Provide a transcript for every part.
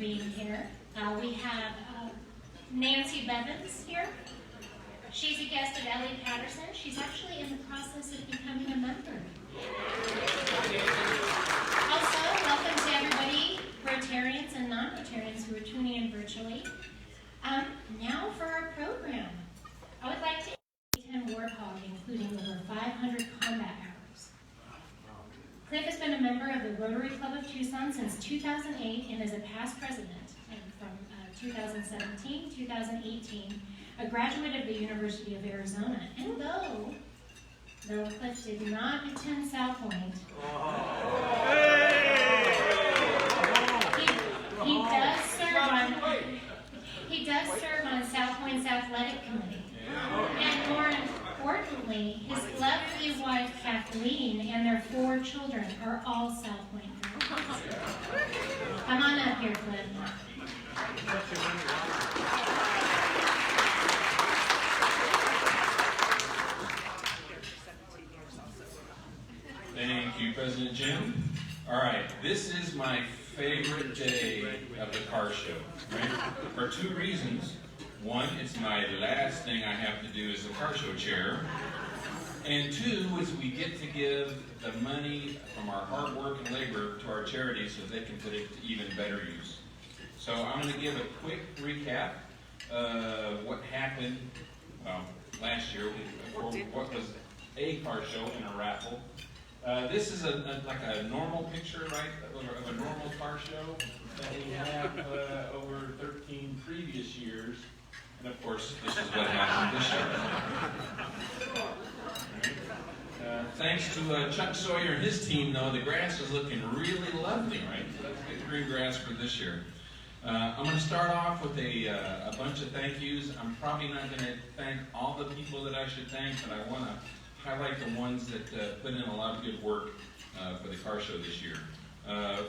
being here. We have Nancy Bevins here. She's a guest of Ellie Patterson. She's actually in the process of becoming a member. Also, welcome to everybody, Rotarians and non-Rotarians who are tuning in virtually. Now for our program. I would like to introduce 10 Warthog, including over 500 combat hours. Cliff has been a member of the Rotary Club of Tucson since 2008 and is a past president from 2017, 2018, a graduate of the University of Arizona. And though Cliff did not attend South Point, he does serve on South Point's athletic committee. And more importantly, his lovely wife Kathleen and their 4 children are all South Point girls. Come on up here, Cliff. Thank you, President Jim. All right, this is my favorite day of the car show, right? For 2 reasons. One, it's my last thing I have to do as the car show chair. And 2 is we get to give the money from our hard work and labor to our charities so they can put it to even better use. So I'm going to give a quick recap of what happened last year, what was a car show and a raffle. This is like a normal picture, right, of a normal car show that we have over 13 previous years. And of course, this is what happened this year. Thanks to Chuck Sawyer and his team, though, the grass is looking really lovely, right? So let's get green grass for this year. I'm going to start off with a bunch of thank yous. I'm probably not going to thank all the people that I should thank, but I want to highlight the ones that put in a lot of good work for the car show this year.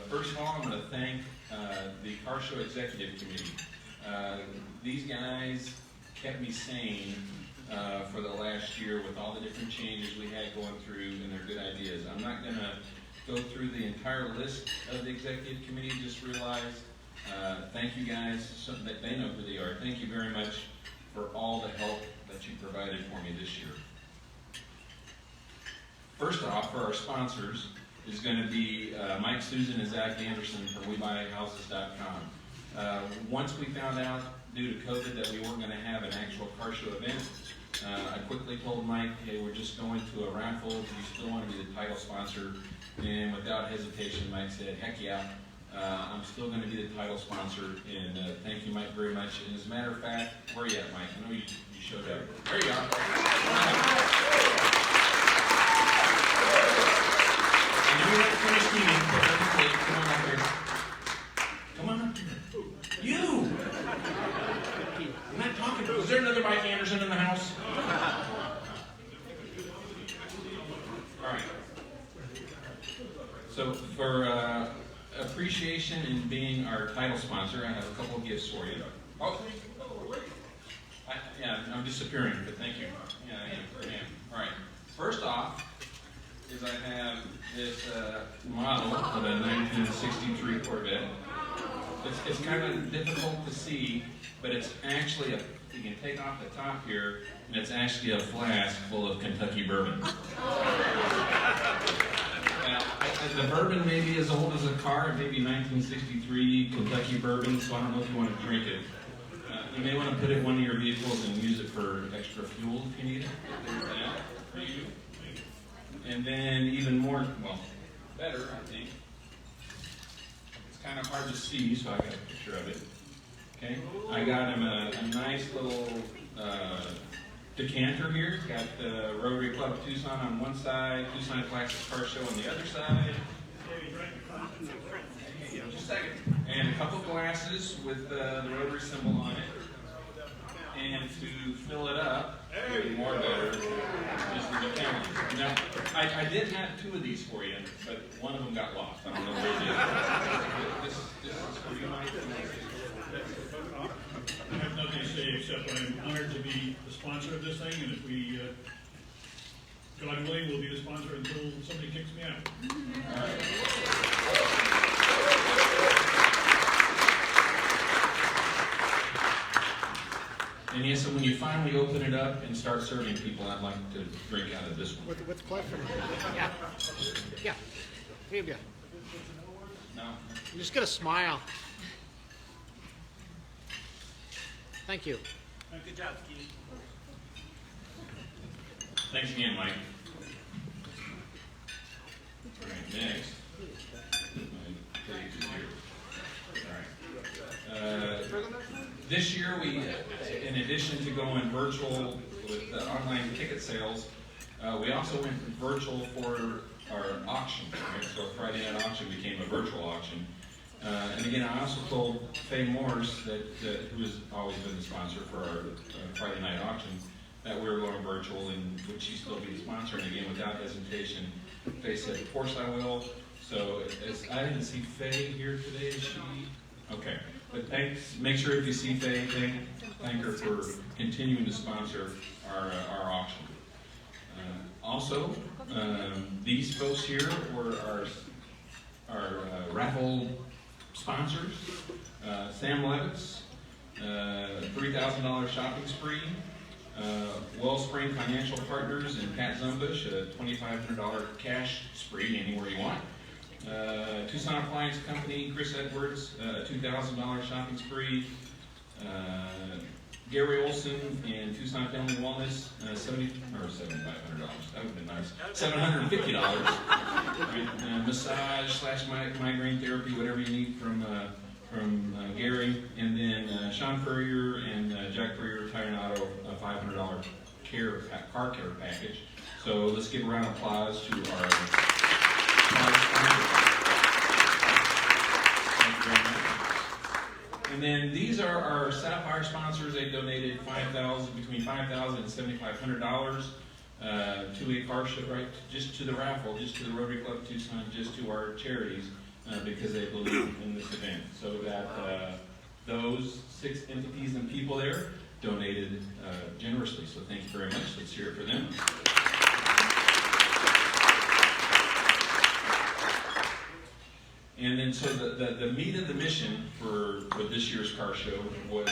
First of all, I'm going to thank the car show executive committee. These guys kept me sane for the last year with all the different changes we had going through and their good ideas. I'm not going to go through the entire list of the executive committee, just realize thank you guys, so that they know who they are. Thank you very much for all the help that you provided for me this year. First off, for our sponsors, is going to be Mike, Susan, and Zach Anderson from WeBuyHouses.com. Once we found out, due to COVID, that we weren't going to have an actual car show event, I quickly told Mike, hey, we're just going to a raffle. Do you still want to be the title sponsor? And without hesitation, Mike said, heck yeah, I'm still going to be the title sponsor. And thank you, Mike, very much. And as a matter of fact, where are you at, Mike? I know you showed up. There you are. Come on up here. Come on up here. You! I'm not talking to you. Is there another Mike Anderson in the house? All right. So for appreciation in being our title sponsor, I have a couple of gifts for you. Oh, I'm disappearing, but thank you. Yeah, I am. All right. First off, is I have this model of a 1963 Corvette. It's kind of difficult to see, but it's actually you can take off the top here, and it's actually a flask full of Kentucky bourbon. Now, the bourbon may be as old as a car, maybe 1963 Kentucky bourbon, so I don't know if you want to drink it. You may want to put it in one of your vehicles and use it for extra fuel if you need it. Yeah, for you. And then even more, better, I think. It's kind of hard to see, so I got a picture of it. Okay, I got him a nice little decanter here. It's got the Rotary Club of Tucson on one side, Tucson Classic Car Show on the other side. Just a second. And a couple glasses with the Rotary symbol on it. And to fill it up, even more better, is the decanter. Now, I did have 2 of these for you, but one of them got lost. I don't know where it is. This is for you, Mike. I have nothing to say except I'm honored to be the sponsor of this thing, and if we, God willing, we'll be the sponsor until somebody kicks me out. All right. And yes, so when you finally open it up and start serving people, I'd like to drink out of this one. With the pleasure. Yeah. Yeah. Here you go. No? You just get a smile. Thank you. Good job, Keith. Thanks again, Mike. All right, next. All right. This year, we, in addition to going virtual with the online ticket sales, we also went virtual for our auction. Right? So Friday night auction became a virtual auction. And again, I also told Faye Morse, who has always been the sponsor for our Friday night auction, that we were going virtual, and would she still be the sponsor? And again, without hesitation, Faye said, of course I will. So I didn't see Faye here today. Is she? Okay. But thanks. Make sure if you see Faye, thank her for continuing to sponsor our auction. Also, these folks here were our Raffle sponsors. Sam Levitz, $3,000 shopping spree. Wellspring Financial Partners and Pat Zumbush, a $2,500 cash spree anywhere you want. Tucson Appliance Company, Chris Edwards, a $2,000 shopping spree. Gary Olson and Tucson Family Wellness, $7,500. That would have been nice. $750. Right? Massage/migraine therapy, whatever you need from Gary, and then Sean Furrier and Jack Furrier Tire and Auto, a $500 car care package. So let's give a round of applause to our Thank you very much. And then these are our Sapphire sponsors. They donated between $5,000 and $7,500 to a car show, right? Just to the raffle, just to the Rotary Club Tucson, just to our charities. Because they believe in this event. So that those 6 entities and people there donated generously. So thank you very much. Let's hear it for them. And then so the meat of the mission for this year's car show was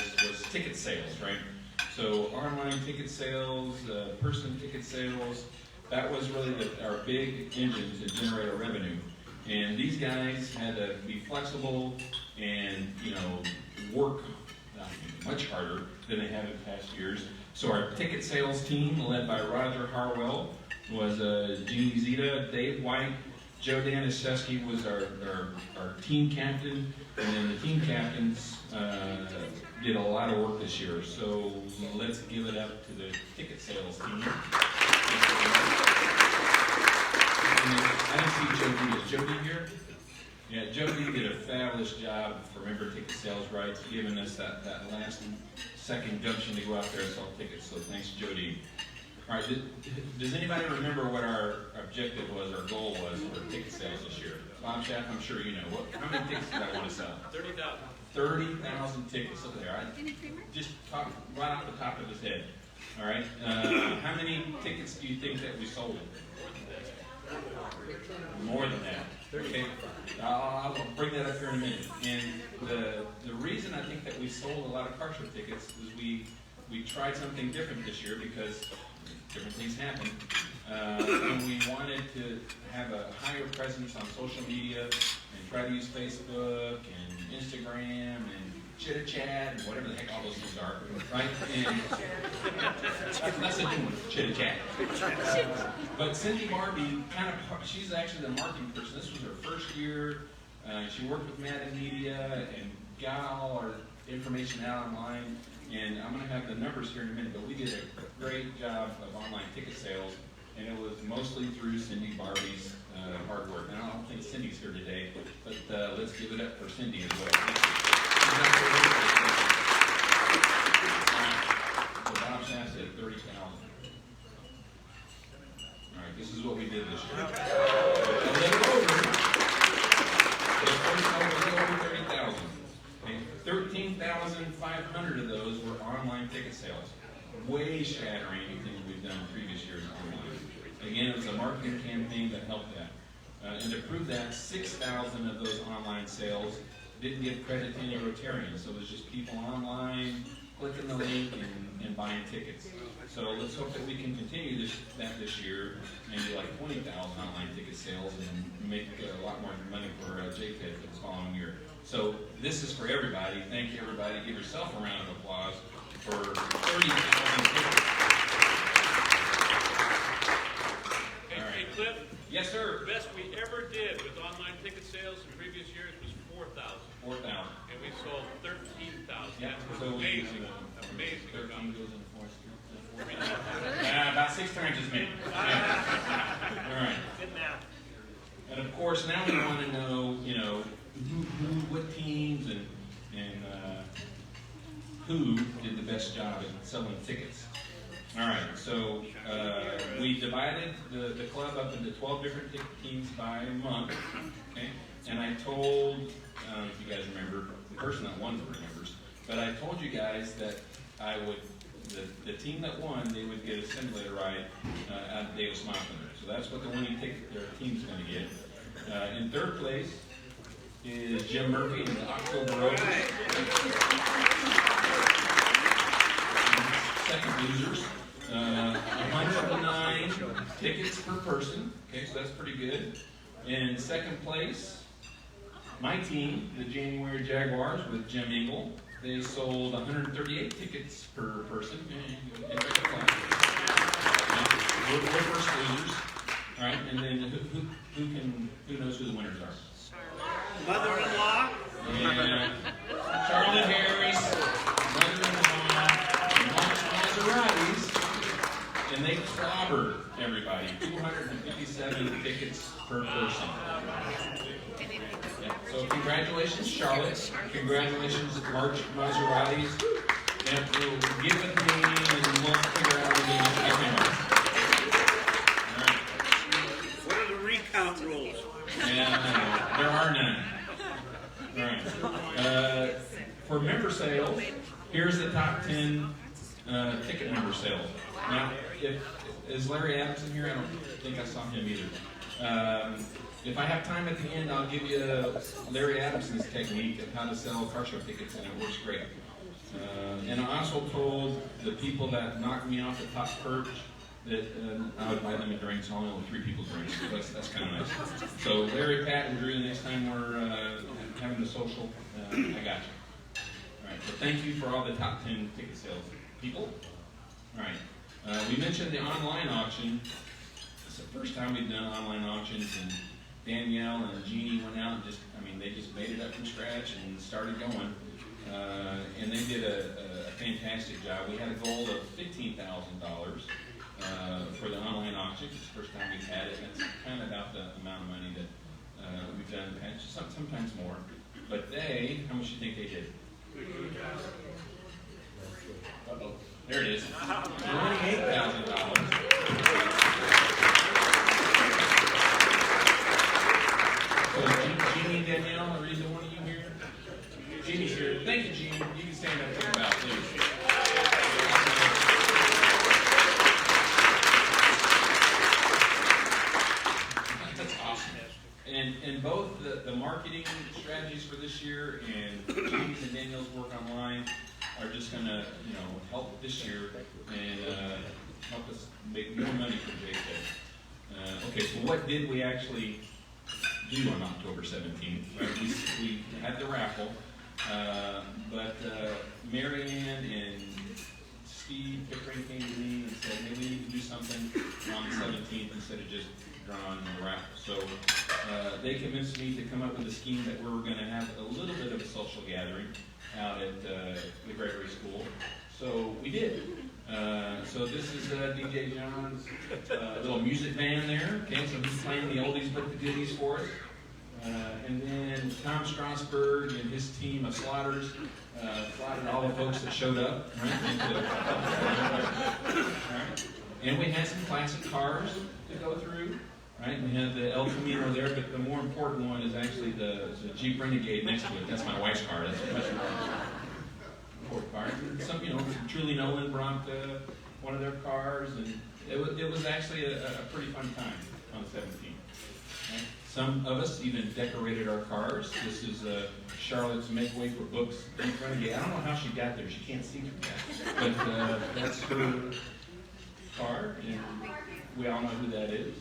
ticket sales, right? So online ticket sales, person ticket sales, that was really our big engine to generate our revenue. And these guys had to be flexible and, work much harder than they have in past years. So our ticket sales team, led by Roger Harwell, was Jeannie Zeta, Dave White, Joe Daniszewski was our team captain, and then the team captains did a lot of work this year. So let's give it up to the ticket sales team. I didn't see Jody. Is Jody here? Yeah, Jody did a fabulous job for member ticket sales rights, giving us that last second gumption to go out there and sell tickets. So thanks, Jody. All right, does anybody remember what our objective was, our goal was for ticket sales this year? Bob Schaff, I'm sure you know. How many tickets did I want to sell? 30,000. 30,000 tickets. Look there. Just talk right off the top of his head. All right. How many tickets do you think that we sold? More than that. Okay. I'll bring that up here in a minute. And the reason I think that we sold a lot of car show tickets is we tried something different this year because different things happen. And we wanted to have a higher presence on social media and try to use Facebook and Instagram and Chit-a-Chat and whatever the heck all those things are, right? And that's a new one, Chit-a-Chat. But Cindy Barbie, she's actually the marketing person. This was her first year. She worked with Madden Media and got all our information out online. And I'm going to have the numbers here in a minute, but we did a great job of online ticket sales, and it was mostly through Cindy Barbie's hard work. Now, I don't think Cindy's here today, but let's give it up for Cindy as well. So Bob Schaff said 30,000. All right, this is what we did this year. A little over 30,000. 13,500 of those were online ticket sales, way shattering anything we've done in previous years online. Again, it was a marketing campaign that helped that. And to prove that, 6,000 of those online sales didn't give credit to any Rotarians. So it was just people online clicking the link and buying tickets. So let's hope that we can continue this year, maybe like 20,000 online ticket sales, and make a lot more money for JTED for the following year. So this is for everybody. Thank you, everybody. Give yourself a round of applause for 30,000 tickets. Hey, Cliff, Yes, sir. the best we ever did with online ticket sales in previous years was 4,000. 4,000. And we sold 13,000. Yeah, That's so amazing. 13 Amazing. goes in 4. About 6 times as many. Yeah. All right. Good math. And of course, now we want to know, what teams and who did the best job at selling tickets. All right, so we divided the club up into 12 different teams by month, okay? And I told, I don't know if you guys remember, the person that won remembers, but I told you guys that I would, the team that won, they would get a simulator ride out of Davis Mountain. So that's what the winning ticket, their team's going to get. In third place is Jim Murphy and the October Rovers. Second losers, 109 tickets per person. Okay, so that's pretty good. In second place, my team, the January Jaguars with Jim Engel. They sold 138 tickets per person. We're first losers. All right, and then who knows who the winners are? Mother-in-law? And Charlotte Harris, mother-in-law, Maseratis, and they clobbered everybody. 257 tickets per person. Yeah, so congratulations, Charlotte. Congratulations, March Maseratis. And we'll get with me and we'll figure out All right. What are the recount rules? Yeah, there are none. All right. For member sales, here's the top 10 ticket member sales. Now, is Larry Adamson here? I don't think I saw him either. If I have time at the end, I'll give you Larry Adamson's technique of how to sell car show tickets, and it works great. And I also told the people that knocked me off the top perch that I would buy them a drink, so only 3 people drinks. So that's kind of nice. So Larry, Pat, and Drew, the next time we're having the social, I got you. All right, so thank you for all the top 10 ticket sales people. All right, we mentioned the online auction. It's the first time we've done online auctions, and Danielle and Jeannie went out and they just made it up from scratch and started going. And they did a fantastic job. We had a goal of $15,000 for the online auction. It's the first time we've had it, and it's kind of about the amount of money that we've done in the past, sometimes more. But how much do you think they did? Uh-oh, there it is. $28,000. So Jeannie and Danielle, are either one of you here? Jeannie's here. Thank you, Jeannie. You can stand up and take a bow, please. That's awesome. And both the marketing strategies for this year and Jeannie's and Danielle's work online are just going to help this year and help us make more money for JTED. Okay, so what did we actually do on October 17th? Right? We had the raffle, but Mary Ann and Steve Pickering came to me and said, maybe we need to do something on the 17th instead of just drawing the raffle. So they convinced me to come up with a scheme that we were going to have a little bit of a social gathering out at the Gregory School. So we did. So this is DJ John's little music band there. Okay, so he's playing the oldies but the goodies for us. And then Tom Strasberg and his team of slotters slotted all the folks that showed up. Right? Right? And we had some classic cars to go through. Right? We had the El Camino there, but the more important one is actually the Jeep Renegade next to it. That's my wife's car. That's a much more important car. Some, Truly Nolan brought one of their cars, and it was actually a pretty fun time on the 17th. Right? Some of us even decorated our cars. This is Charlotte's Make Way for Books in front of you. I don't know how she got there. She can't see from that. But that's her car, and we all know who that is.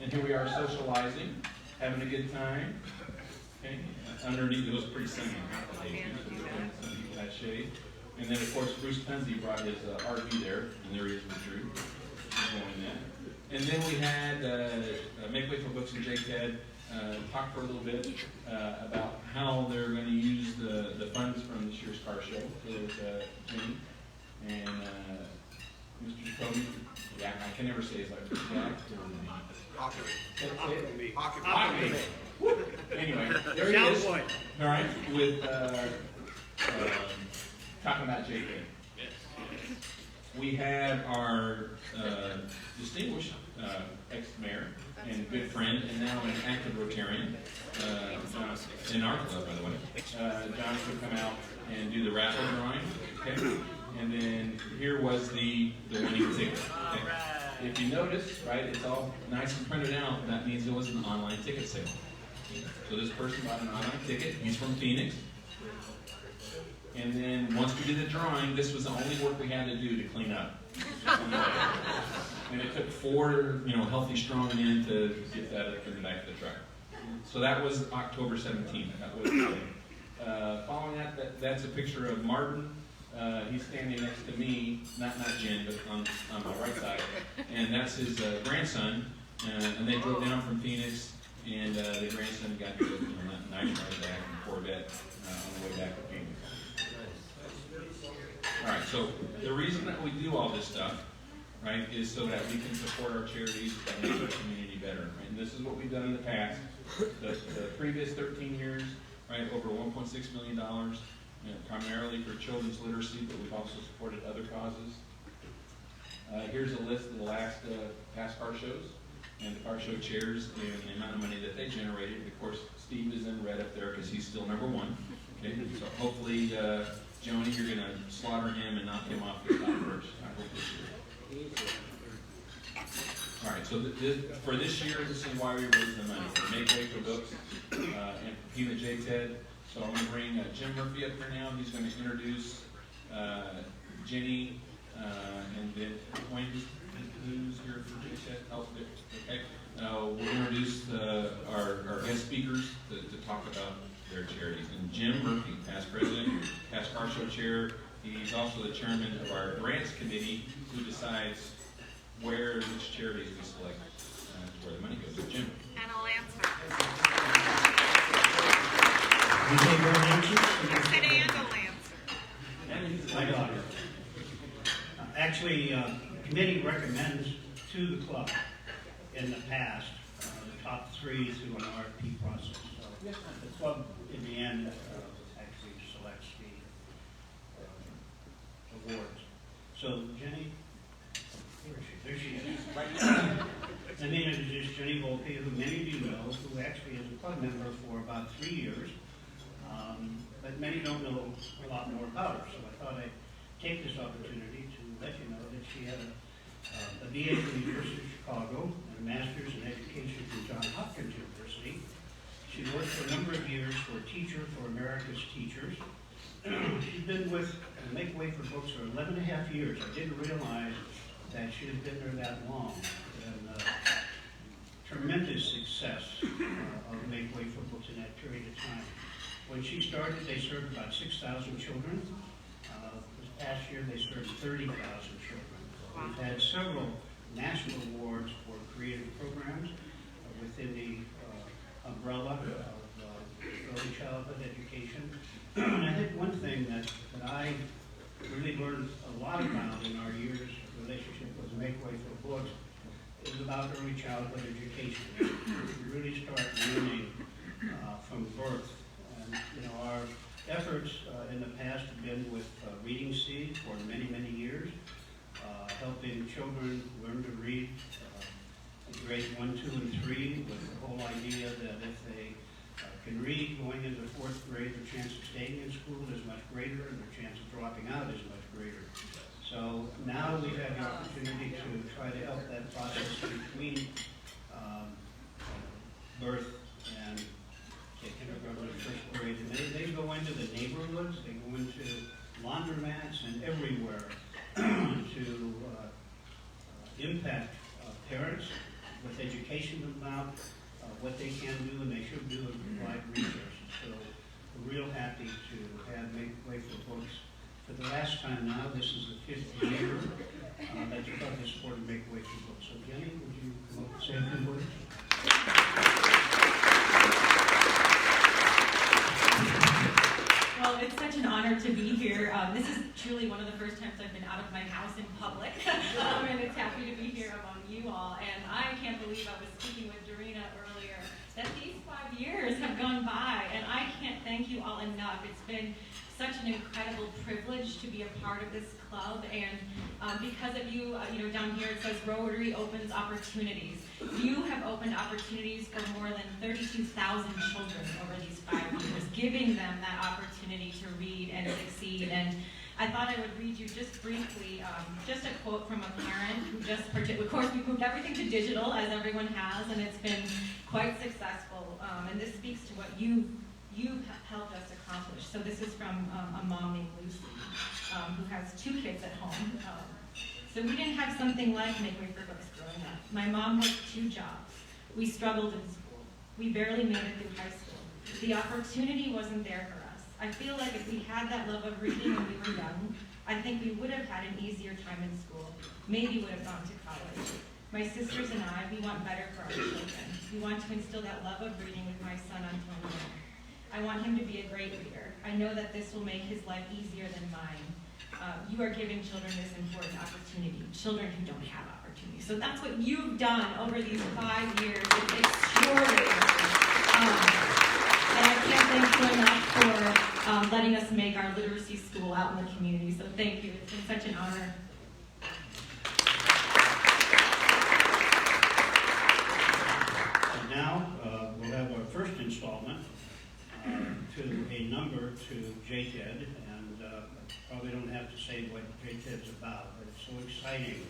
And here we are socializing, having a good time. Okay. Underneath, it was pretty sunny on that day, too, so some people had shade. And then, of course, Bruce Penzie brought his RV there, and there he is with Drew. He's going there. And then we had Make Way for Books and JTED talk for a little bit about how they're going to use the funds from this year's car show. So it was Jimmy and Mr. Jacoby. Yeah, I can never say his last name. Jack. Anyway, there he is. All right, with talking about JTED. We had our distinguished ex-mayor and good friend, and now an active Rotarian, in our club, by the way. John would come out and do the raffle drawing, okay? And then here was the winning ticket. Okay? If you notice, right, it's all nice and printed out. That means it was an online ticket sale. So this person bought an online ticket. He's from Phoenix. And then once we did the drawing, this was the only work we had to do to clean up. And it took 4, healthy, strong men to get that up in the back of the truck. So that was October 17th. That was following that, that's a picture of Martin. He's standing next to me, not Jen, but on my right side. And that's his grandson. And they drove down from Phoenix, and the grandson got that nice ride back in the Corvette on the way back to Phoenix. All right, so the reason that we do all this stuff, right, is so that we can support our charities that make our community better. Right? And this is what we've done in the past. The previous 13 years, right, over $1.6 million, primarily for children's literacy, but we've also supported other causes. Here's a list of the last past car shows and the car show chairs and the amount of money that they generated. Of course, Steve is in red up there because he's still #1. Okay, so hopefully, Joni, you're going to slaughter him and knock him off the top first. I hope this year. All right, so for this year, this is why we raised the money. For Make Way for Books and for Pima JTED. So I'm going to bring Jim Murphy up here now. He's going to introduce Jenny and then Wayne, who's here for JTED. Oh, okay. We'll introduce our guest speakers to talk about their charities. And Jim Murphy, past president, past car show chair. He's also the chairman of our grants committee, who decides which charities we select, where the money goes. So Jim. And I'll answer. You say your answer? I said and I'll answer. My daughter. Actually, the committee recommends to the club in the past the top 3 through an RFP process. So the club, in the end, actually selects the awards. So Jenny, there she is. Let me introduce Jenny Volpe, who many of you know, who actually is a club member for about 3 years. But many don't know a lot more about her, so I thought I'd take this opportunity to let you know that she had a BA from the University of Chicago and a master's in education from Johns Hopkins University. She worked for a number of years for Teacher for America's Teachers. She's been with Make Way for Books for 11 and a half years. I didn't realize that she had been there that long. And tremendous success of Make Way for Books in that period of time. When she started, they served about 6,000 children. This past year, they served 30,000 children. We've had several national awards for creative programs within the umbrella of early childhood education. And I think one thing that I really learned a lot about in our year's relationship with Make Way for Books is about early childhood education. We really start learning from birth. And our efforts in the past have been with Reading Seed for many, many years, helping children learn to read grades 1, 2, and 3, with the whole idea that if they can read going into 4th grade, their chance of staying in school is much greater and their chance of dropping out is much greater. So now we've had the opportunity to try to help that process between birth laundromats and everywhere to impact parents with education about what they can do and they should do and provide resources. So we're real happy to have Make Way for Books for the last time now. This is the 5th year that you've got this support of Make Way for Books. So Jenny, would you come up and say a few words? Well, it's such an honor to be here. This is truly one of the first times I've been out of my house in public, and it's happy to be here among you all. And I can't believe I was speaking with Dorina earlier, that these 5 years have gone by, and I can't thank you all enough. It's been such an incredible privilege to be a part of this club, and because of you, down here it says Rotary opens opportunities. You have opened opportunities for more than 32,000 children over these 5 years, giving them that opportunity to read and succeed. And I thought I would read you just briefly, just a quote from a parent who just, of course we moved everything to digital, as everyone has, and it's been quite successful. And this speaks to what you've helped us accomplish. So this is from a mom named Lucy, who has 2 kids at home. So we didn't have something like Make Way for Books growing up. My mom worked 2 jobs. We struggled in school. We barely made it through high school. The opportunity wasn't there for us. I feel like if we had that love of reading when we were young, I think we would have had an easier time in school. Maybe would have gone to college. My sisters and I, we want better for our children. We want to instill that love of reading with my son Antonio. I want him to be a great reader. I know that this will make his life easier than mine. You are giving children this important opportunity, children who don't have opportunity. So that's what you've done over these 5 years. It's extraordinary. And I can't thank you enough for letting us make our literacy school out in the community. So thank you. It's been such an honor. And now we'll have our first installment to a number to JTED, and probably don't have to say what JTED's about, but it's so exciting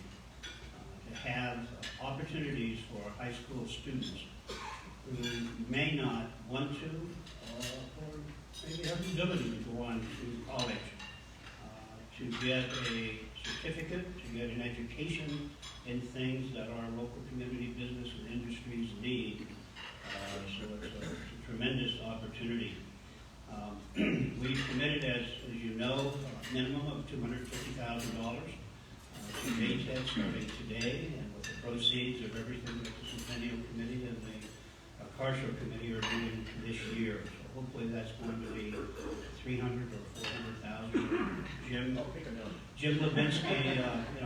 to have opportunities for high school students who may not want to, or maybe have the ability to go on to college, to get a certificate, to get an education in things that our local community business and industries need. So it's a tremendous opportunity. We've committed, as you know, a minimum of $250,000 to JTED starting today, and with the proceeds of everything that the Centennial Committee and the Carshall Committee are doing this year. So hopefully that's going to be 300 or 400,000. Jim Levinsky,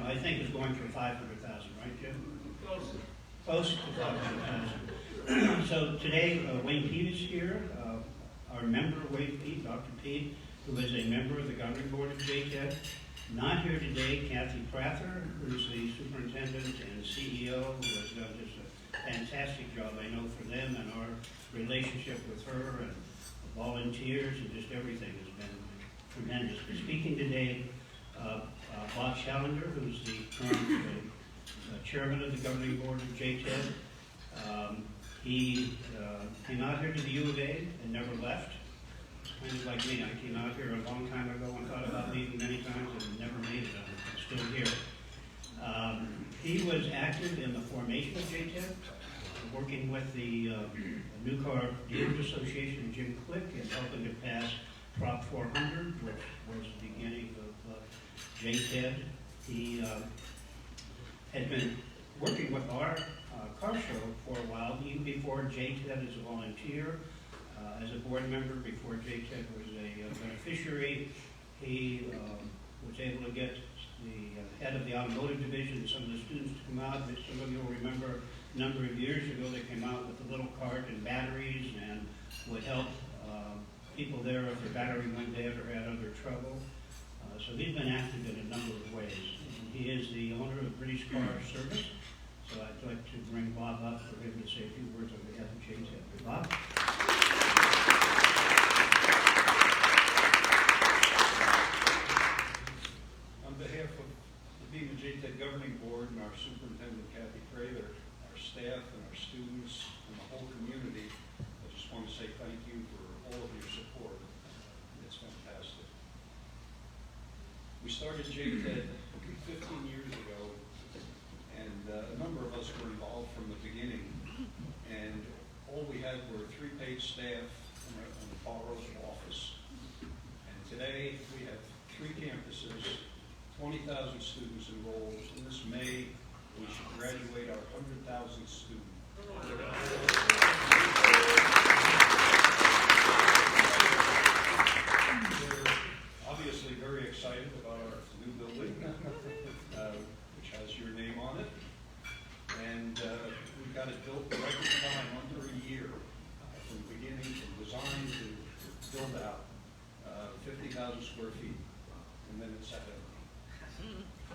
I think is going for 500,000, right, Jim? Close to 500,000. So today, Wayne Pete is here. Our member, Wayne Pete, Dr. Pete, who is a member of the governing board of JTED. Not here today, Kathy Prather, who's the superintendent and CEO, who has done just a fantastic job, I know, for them, and our relationship with her and the volunteers and just everything has been tremendous. But speaking today, Bob Challenger, who's the current chairman of the governing board of JTED. He came out here to the U of A and never left. Kind of like me. I came out here a long time ago and thought about leaving many times and never made it. I'm still here. He was active in the formation of JTED, working with the New Car Dealers Association, Jim Click, and helping to pass Prop 400, which was the beginning of JTED. He had been working with our car show for a while, even before JTED as a volunteer, as a board member, before JTED was a beneficiary. He was able to get the head of the automotive division and some of the students to come out. Some of you will remember a number of years ago they came out with a little cart and batteries and would help people there if their battery went dead or had other trouble. So he's been active in a number of ways. And he is the owner of British Car Service. So I'd like to bring Bob up for him to say a few words on behalf of JTED. Bob? On behalf of the Bowman JTED Governing Board and our Superintendent Kathy Prather, our staff and our students and the whole community, I just want to say thank you for all of your support. It's fantastic. We started JTED 15 years ago, and a number of us were involved from the beginning. And all we had were 3-page staff and a borrowed office. And today we have 3 campuses, 20,000 students enrolled. In this May, we should graduate our 100,000th student. We're obviously very excited about our new building, which has your name on it. And we got it built in record time, under a year, from beginning, from design to build out, 50,000 square feet, and then it's ahead.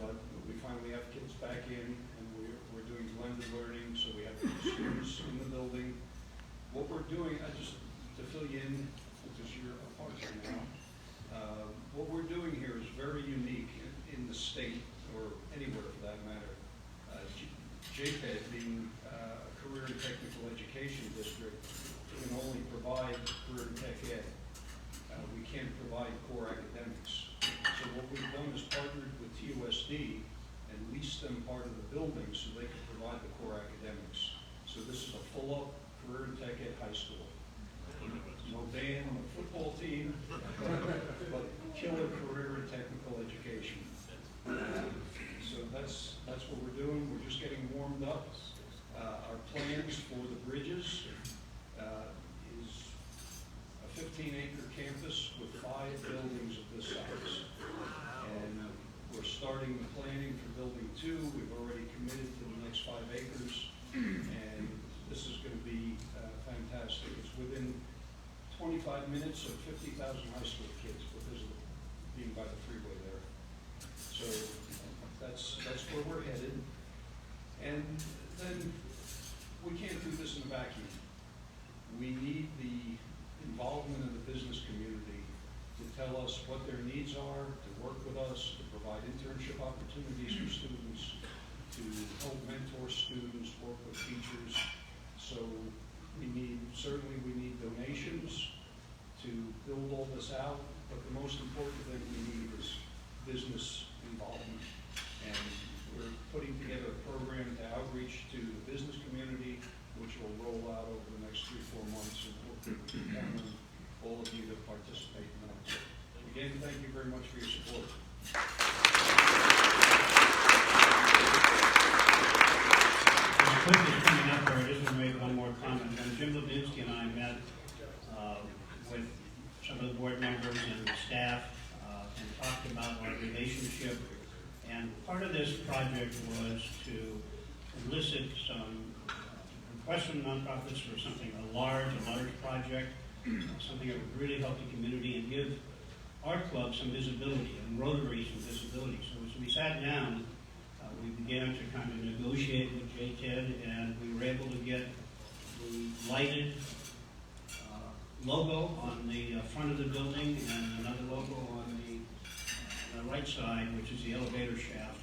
But we finally have kids back in, and we're doing blended learning, so we have students in the building. What we're doing, just to fill you in, because you're a part of it now, what we're doing here is very unique in the state, or anywhere for that matter. JTED, being a career and technical education district, can only provide career and tech ed. We can't provide core academics. So what we've done is partnered with TUSD and leased them part of the building so they can provide the core academics. So this is a full-up career and tech ed high school. No band, no football team, but killer career and technical education. So that's what we're doing. We're just getting warmed up. Our plans for the bridges is a 15-acre campus with 5 buildings of this size. And we're starting the planning for building 2. We've already committed to the next 5 acres. And this is going to be fantastic. It's within 25 minutes of 50,000 high school kids because of being by the freeway there. So that's where we're headed. And then we can't do this in a vacuum. We need the involvement of the business community to tell us what their needs are, to work with us, to provide internship opportunities for students, to help mentor students, work with teachers. So certainly we need donations to build all this out, but the most important thing we need is business involvement. And we're putting together a program to outreach to the business community, which will roll out over the next 3-4 months, and we'll count on all of you to participate in that. So again, thank you very much for your support. Quickly coming up, or I just want to make one more comment. When Jim Levinsky and I met with some of the board members and the staff and talked about our relationship, and part of this project was to elicit some requests from nonprofits for something, a large project, something that would really help the community and give our club some visibility and Rotary some visibility. So as we sat down, we began to kind of negotiate with JTED, and we were able to get the lighted logo on the front of the building and another logo on the right side, which is the elevator shaft.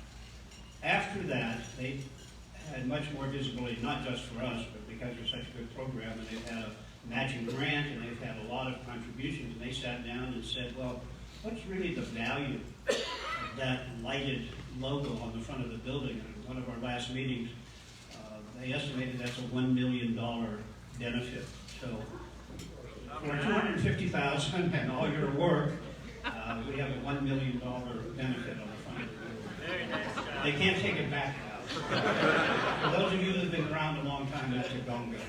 After that, they had much more visibility, not just for us, but because it's such a good program, and they've had a matching grant, and they've had a lot of contributions, and they sat down and said, well, what's really the value of that lighted logo on the front of the building? And at one of our last meetings, they estimated that's a $1 million benefit. So for $250,000 and all your work, we have a $1 million benefit on the front of the building. They can't take it back now. For those of you that have been around a long time, that's a gongo.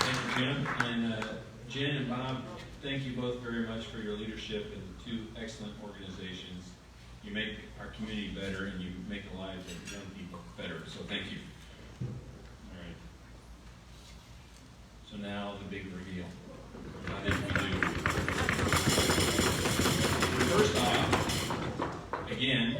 Thank you, Jim. And Jen and Bob, thank you both very much for your leadership in 2 excellent organizations. You make our community better, and you make the lives of young people better. So thank you. All right. So now the big reveal. How did we do? First off, again,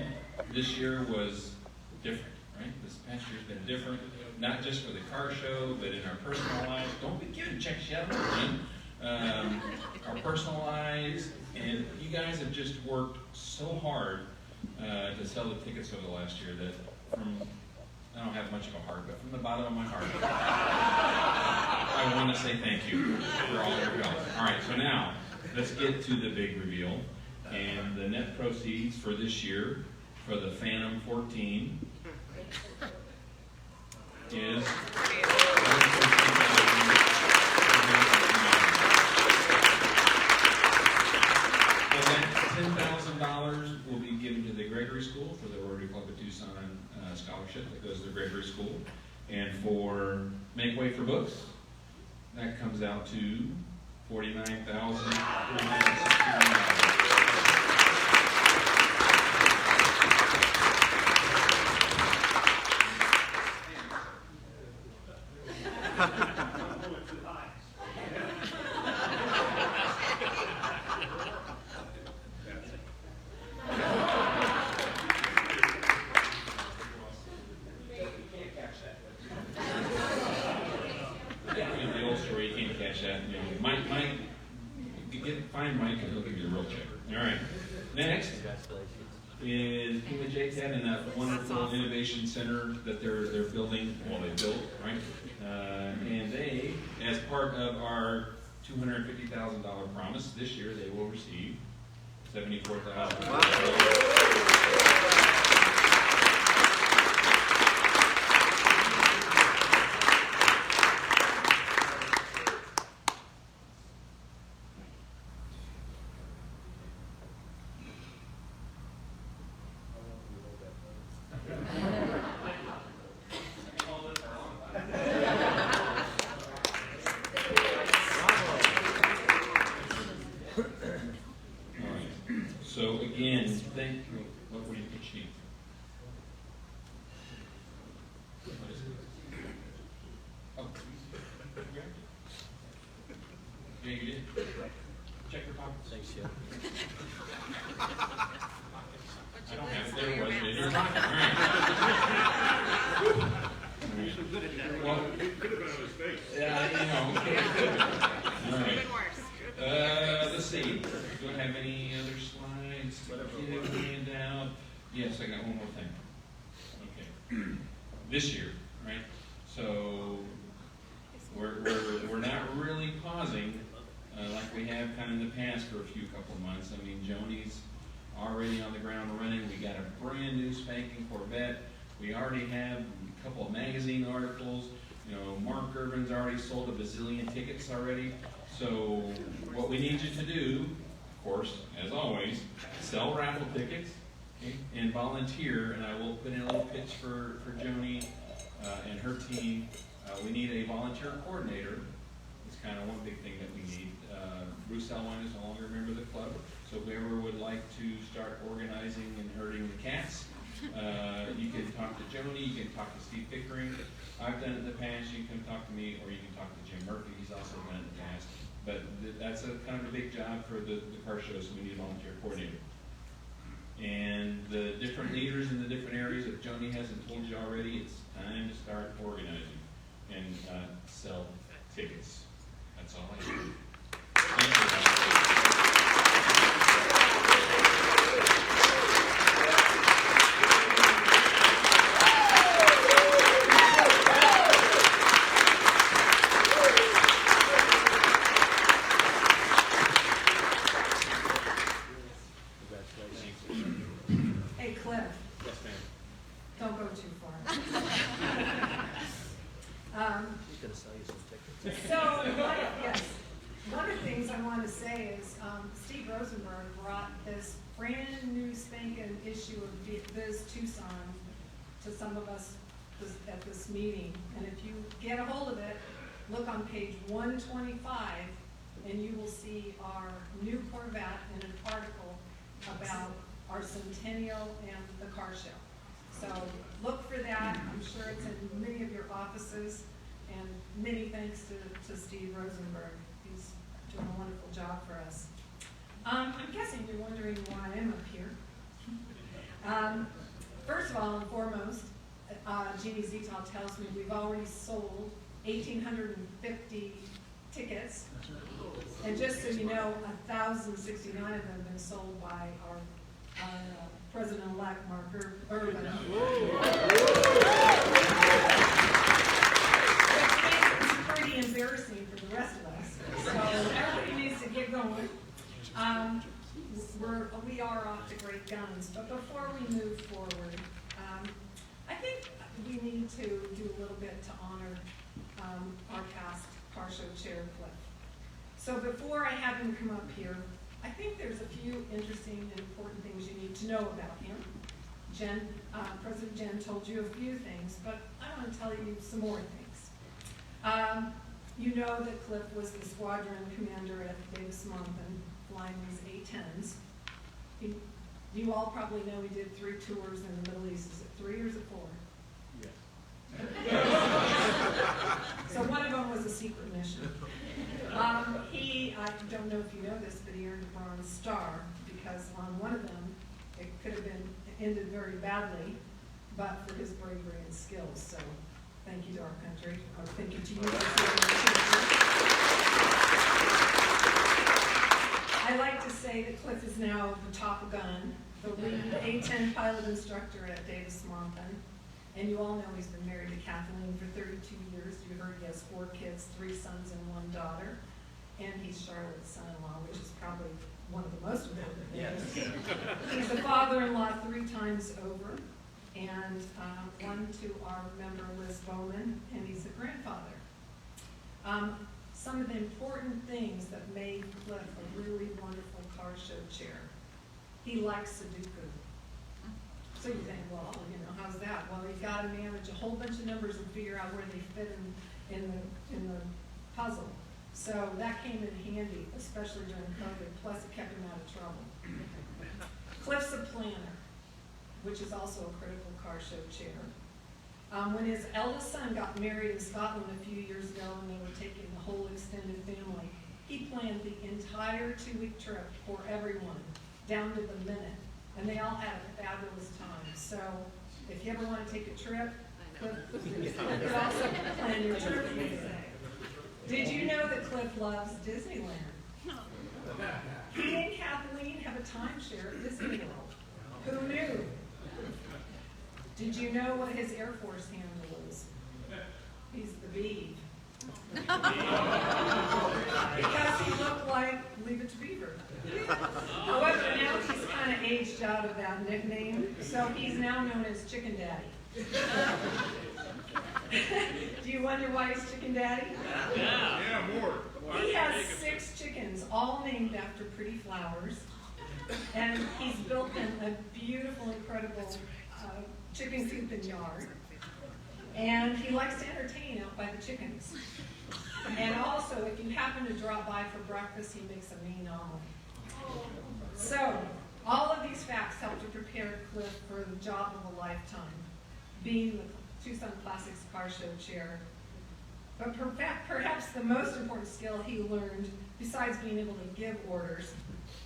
this year was different, right? This past year's been different, not just for the car show, but in our personal lives. Don't be giving checks yet, Jim. Our personal lives, and you guys have just worked so hard to sell the tickets over the last year that from I don't have much of a heart, but from the bottom of my heart, I want to say thank you for all your help. All right, so now let's get to the big reveal. And the net proceeds for this year for the Phantom 14 is $10,000 will be given to the Gregory School for the Rotary Club of Tucson scholarship that goes to the Gregory School. And for Make Way for Books, that comes out to $49,369. Find Mike and he'll give you the real check. All right. Next is Books and JTED and that wonderful innovation center that they're building. Well, they built, right? And they, as part of our $250,000 promise this year, they will receive $74,000. So again, thank you. What were you pitching? What is it? Oh. Yeah, you did. Check your pockets. Thanks, yeah. I don't have it. There it was. It in your pocket. All right. Well, Could have been on his face. yeah, you know. All right. Let's see. Do I have any other slides? Hand out. Yes, I got one more thing. Okay. This year, right? So we're not really pausing like we have kind of in the past for a couple of months. I mean, Joni's already on the ground running. We got a brand new spanking Corvette. We already have a couple of magazine articles. You know, Mark Irvin's already sold a bazillion tickets already. So what we need you to do, of course, as always, sell raffle tickets, okay, and volunteer. And I will put in a little pitch for Joni and her team. We need a volunteer coordinator. It's kind of one big thing that we need. Bruce Elwine is no longer a member of the club, so whoever would like to start organizing and herding the cats, you can talk to Joni, you can talk to Steve Pickering. I've done it in the past. You can talk to me, or you can talk to Jim Murphy. He's also done it in the past. But that's a kind of a big job for the car show, so we need a volunteer coordinator. And the different leaders in the different areas, if Joni hasn't told you already, it's time to start organizing and sell tickets. That's all I have. Thank you. Hey, Cliff. Yes, ma'am. Don't go too far. He's going to sell you some tickets. So, one of the things I want to say is Steve Rosenberg brought this brand new spanking issue of Viz Tucson to some of us at this meeting. And if you get a hold of it, look on page 125, and you will see our new Corvette and an article about our centennial and the car show. So look for that. I'm sure it's in many of your offices. And many thanks to Steve Rosenberg. He's doing a wonderful job for us. I'm guessing you're wondering why I'm up here. First of all and foremost, Jeannie Zetal tells me we've already sold 1,850 tickets. And just so you know, 1,069 of them have been sold by our President-elect Mark Urban. It's pretty embarrassing for the rest of us, so everybody needs to get going. We are off to great guns, but before we move forward, I think we need to do a little bit to honor our past car show chair, Cliff. So before I have him come up here, I think there's a few interesting and important things you need to know about him. President Jen told you a few things, but I want to tell you some more things. You know that Cliff was the squadron commander at Davis-Monthan, flying these A-10s. You all probably know he did 3 tours in the Middle East. Is it 3 or is it 4? So one of them was a secret mission. I don't know if you know this, but he earned a Bronze Star because on one of them, it could have been ended very badly, but for his bravery and skills. So thank you to our country, or thank you to you. I like to say that Cliff is now the Top Gun, the lead A-10 pilot instructor at Davis-Monthan. And you all know he's been married to Kathleen for 32 years. You heard he has 4 kids, 3 sons and 1 daughter. And he's Charlotte's son-in-law, which is probably one of the most important things. Yes. He's a father-in-law 3 times over, and one to our member Liz Bowman, and he's a grandfather. Some of the important things that made Cliff a really wonderful car show chair. He likes Sudoku. So you think, well, how's that? Well, you've got to manage a whole bunch of numbers and figure out where they fit in the puzzle. So that came in handy, especially during COVID, plus it kept him out of trouble. Cliff's a planner, which is also a critical car show chair. When his eldest son got married in Scotland a few years ago and they were taking the whole extended family, he planned the entire 2-week trip for everyone, down to the minute. And they all had a fabulous time. So if you ever want to take a trip, Cliff could also plan your trip for you. Did you know that Cliff loves Disneyland? He and Kathleen have a timeshare at Disney World. Who knew? Did you know what his Air Force handle is? He's the Bee. Because he looked like Leave It to Beaver. However, now he's kind of aged out of that nickname, so he's now known as Chicken Daddy. Do you wonder why he's Chicken Daddy? Yeah, more. He has 6 chickens, all named after pretty flowers, and he's built them a beautiful, incredible chicken coop and yard. And he likes to entertain out by the chickens. And also, if you happen to drop by for breakfast, he makes a mean omelet. So, all of these facts help to prepare Cliff for the job of a lifetime, being the Tucson Classics Car Show chair. But perhaps the most important skill he learned, besides being able to give orders,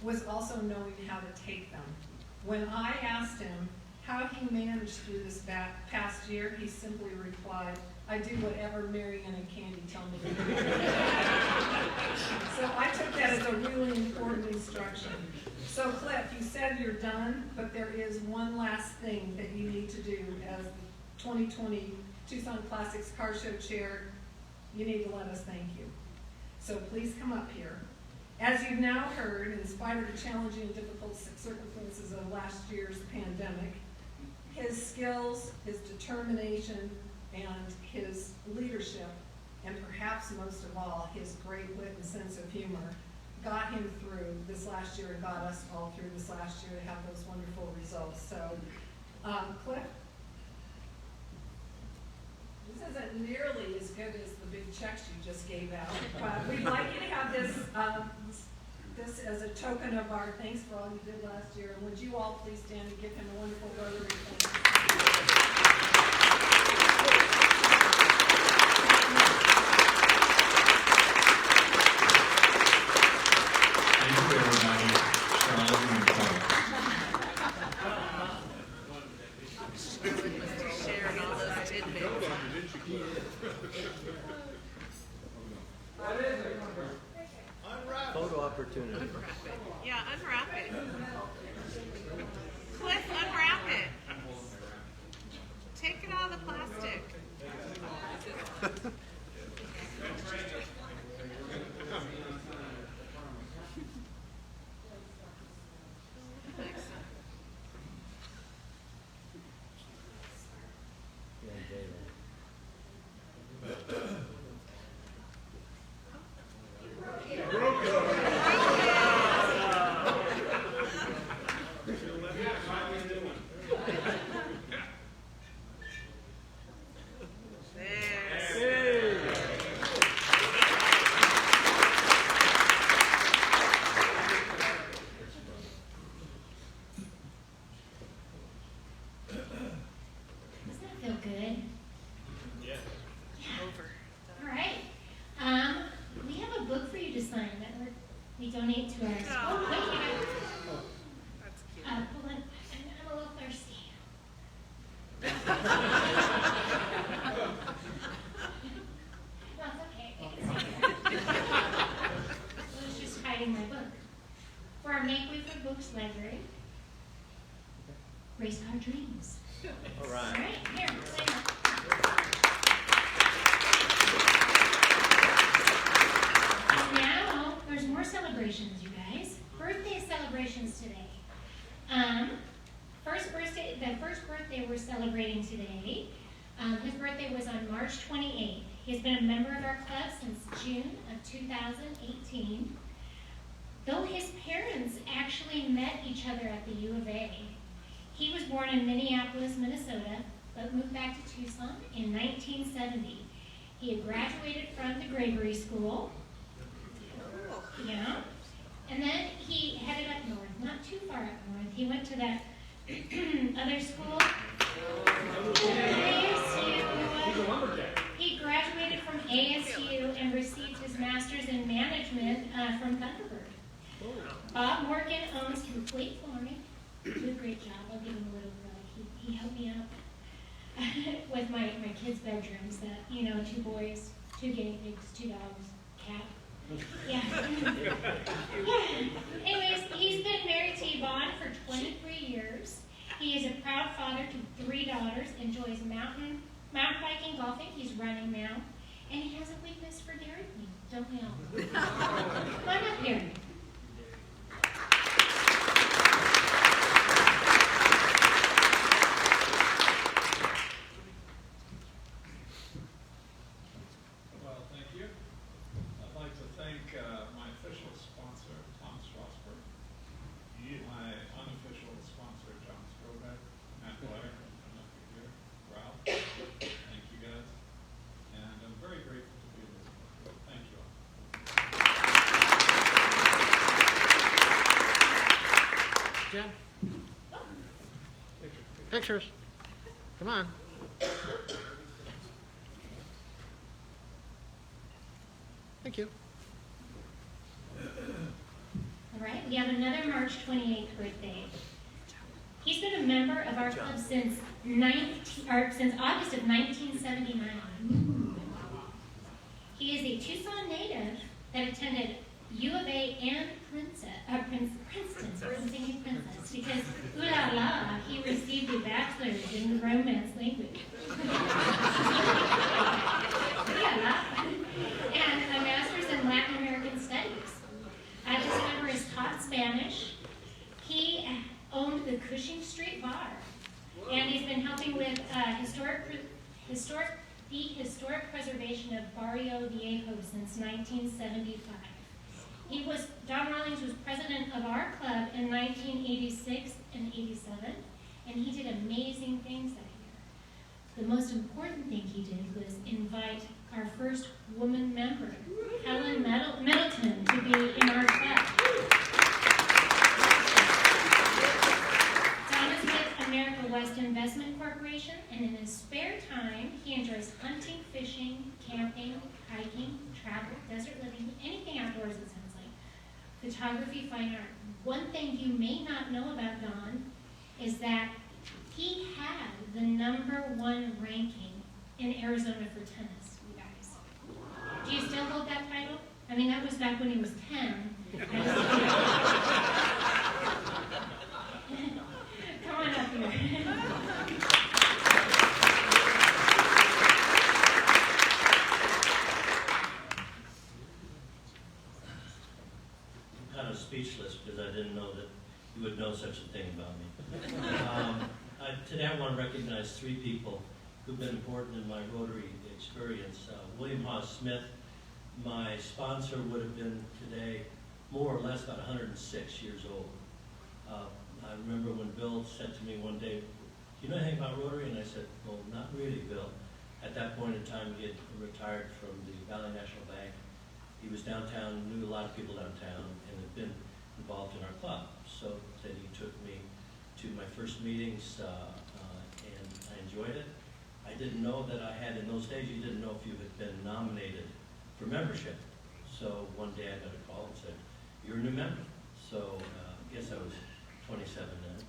was also knowing how to take them. When I asked him how he managed through this past year, he simply replied, "I do whatever Marion and Candy tell me to do." So I took that as a really important instruction. So Cliff, you said you're done, but there is one last thing that you need to do as the 2020 Tucson Classics Car Show chair. You need to let us thank you. So please come up here. As you've now heard, in spite of the challenging and difficult circumstances of last year's pandemic, his skills, his determination, and his leadership, and perhaps most of all, his great wit and sense of humor, got him through this last year and got us all through this last year to have those wonderful results. So, Cliff, this isn't nearly as good as the big checks you just gave out, but we'd like you to have this as a token of our thanks for all you did last year. And would you all please stand and give him a wonderful Rotary thank you. Thank you, everybody. Charlotte and Paul. Sharing all those tidbits. Photo opportunity. Unwrap it. Yeah, unwrap it. Cliff, unwrap it. Take it out of the plastic. We donate to our school. Oh, Wait, that's cute. hold on. I'm a little thirsty. No, it's okay. I can see it. I was just hiding my book. For our Make Way for Books library, Race Our Dreams. All All right. right, here, sign up. And now, there's more celebrations, you guys. Birthday celebrations today. The first birthday we're celebrating today, his birthday was on March 28th. He's been a member of our club since June of 2018. Though his parents actually met each other at the U of A. He was born in Minneapolis, Minnesota, but moved back to Tucson in 1970. He had graduated from the Gregory School. Yeah. And then he headed up north, not too far up north. He went to that other school. ASU. He graduated from ASU and received his master's in management from Thunderbird. Bob Morgan owns Complete Farming. Did a great job. I'll give him a little credit. He helped me out with my kids' bedrooms. That, you know, 2 boys, 2 guinea pigs, 2 dogs, cat. Yeah. Yeah. Anyways, he's been married to Yvonne for 23 years. He is a proud father to 3 daughters, enjoys mountain biking, golfing. He's running now. And he has a weakness for Dairy Queen, don't we all? Come on up here. Well, thank you. I'd like to thank my official sponsor, Tom Strasberg, my unofficial sponsor, John Strobeck, Matt Blair, I'm up here, Ralph. Thank you guys. And I'm very grateful to be in this book. Thank you all. Jen? Pictures. Come on. Thank you. All right, we have another March 28th birthday. He's been a member of our club since August of 1979. He is a Tucson native that attended U of A and Princeton, because, ooh la la, he received a bachelor's in Romance language. And a master's in Latin American studies. This member is taught Spanish. He owned the Cushing Street Bar, and he's been helping with the historic preservation of Barrio Viejo since 1975. Don Rawlings was president of our club in 1986 and 87, and he did amazing things that year. The most important thing he did was invite our first woman member, Helen Middleton, to be in our club. Don is with America West Investment Corporation, and in his spare time, he enjoys hunting, fishing, camping, hiking, travel, desert living, anything outdoors, it sounds like. Photography, fine art. One thing you may not know about Don is that he had the #1 ranking in Arizona for tennis, you guys. Do you still hold that title? I mean, that was back when he was 10. you would know such a thing about me. Today I want to recognize three people who've been important in my Rotary experience. William Haas Smith, my sponsor, would have been today more or less about 106 years old. I remember when Bill said to me one day, "Do you know anything about Rotary?" And I said, "Well, not really, Bill." At that point in time, he had retired from the Valley National Bank. He was downtown, knew a lot of people downtown, and had been involved in our club. So then he took me to my first meetings, and I enjoyed it. I didn't know that I had, in those days, you didn't know if you had been nominated for membership. So one day I got a call and said, "You're a new member." So I guess I was 27 then,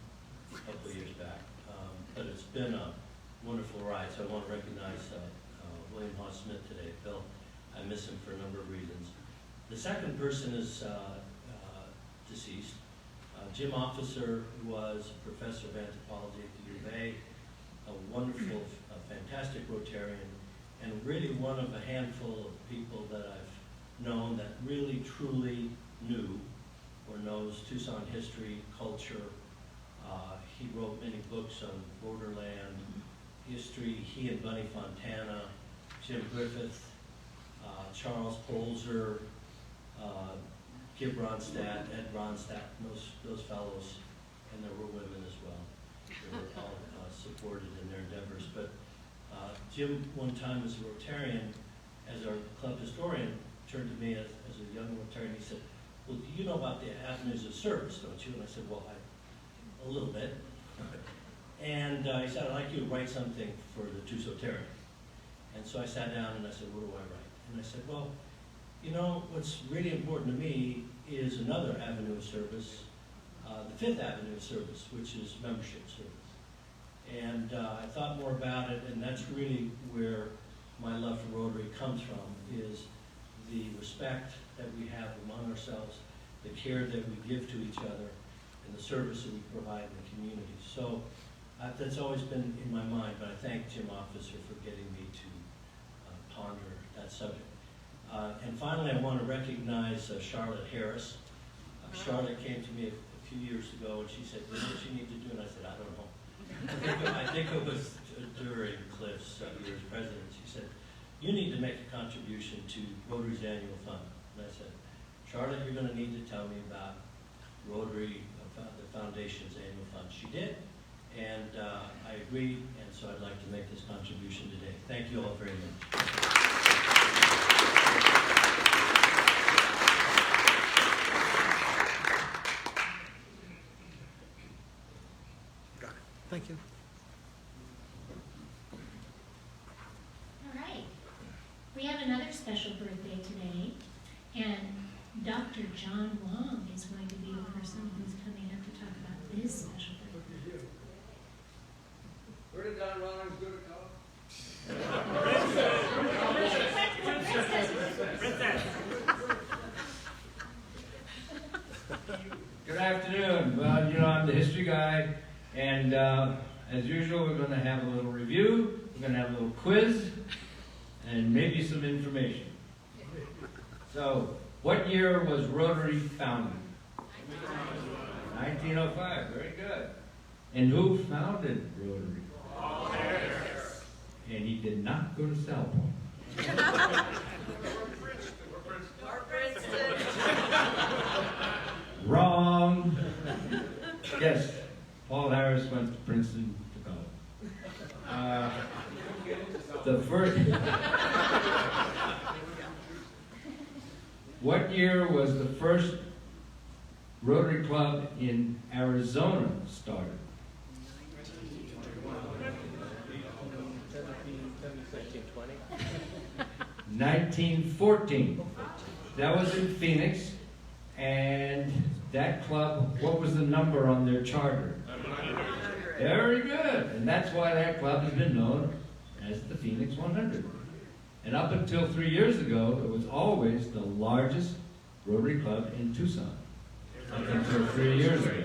a couple of years back. But it's been a wonderful ride, so I want to recognize William Haas Smith today. Bill, I miss him for a number of reasons. The second person is deceased. Jim Officer was a professor of anthropology at the U of A, a wonderful, fantastic Rotarian, and really one of a handful of people that I've known that really, truly knew or knows Tucson history, culture. He wrote many books on borderland history. He and Bunny Fontana, Jim Griffith, Charles Polzer, Gib Ronstadt, Ed Ronstadt, those fellows, and there were women as well. They were all supported in their endeavors. But Jim, one time as a Rotarian, as our club historian, turned to me as a young Rotarian. He said, "Well, do you know about the avenues of service, don't you?" And I said, "Well, a little bit." And he said, "I'd like you to write something for the Tucson-Terran." And so I sat down and I said, "What do I write?" And I said, "Well, you know, what's really important to me is another avenue of service, the Fifth Avenue of service, which is membership service." And I thought more about it, and that's really where my love for Rotary comes from, is the respect that we have among ourselves, the care that we give to each other, and the service that we provide in the community. So that's always been in my mind, but I thank Jim Officer for getting me to ponder that subject. And finally, I want to recognize Charlotte Harris. Charlotte came to me a few years ago, and she said, "What does she need to do?" And I said, "I don't know." I think it was during Cliff's year as president. She said, "You need to make a contribution to Rotary's annual fund." And I said, "Charlotte, you're going to need to tell me about Rotary, the Foundation's annual fund." She did, and I agreed, and so I'd like to make this contribution today. Thank you all very much. Thank you. All right. We have another special birthday today, and Dr. John Wong is going to be the person who's coming up to talk about his special birthday. Where did Don Rawlings go to college? Good afternoon. Well, you know, I'm the history guy, and as usual, we're going to have a little review, we're going to have a little quiz, and maybe some information. So, what year was Rotary founded? 1905, very good. And who founded Rotary? And he did not go to South Point. Wrong. Yes, Paul Harris went to Princeton to college. The first. What year was the first Rotary Club in Arizona started? 1914. That was in Phoenix, and that club, what was the number on their charter? 100. Very good, and that's why that club has been known as the Phoenix 100. And up until 3 years ago, it was always the largest Rotary club in Tucson. Up until 3 years ago.